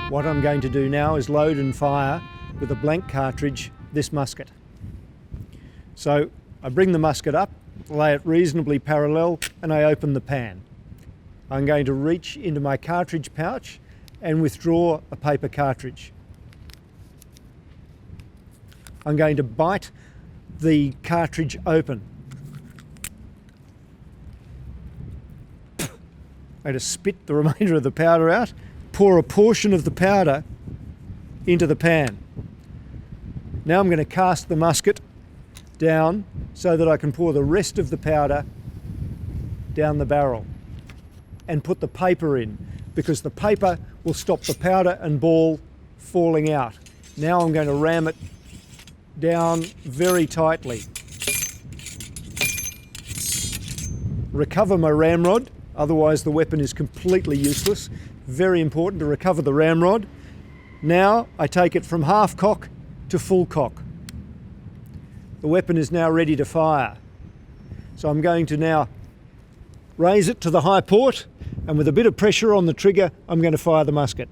What I'm going to do now is load and fire with a blank cartridge this musket. So I bring the musket up, lay it reasonably parallel, and I open the pan. I'm going to reach into my cartridge pouch and withdraw a paper cartridge. I'm going to bite the cartridge open. I'm going to spit the remainder of the powder out, pour a portion of the powder into the pan. Now I'm going to cast the musket down so that I can pour the rest of the powder down the barrel and put the paper in, because the paper will stop the powder and ball falling out. Now I'm going to ram it down very tightly. Recover my ramrod, otherwise the weapon is completely useless. Very important to recover the ramrod. Now I take it from half cock to full cock. The weapon is now ready to fire. So I'm going to now raise it to the high port, and with a bit of pressure on the trigger, I'm going to fire the musket.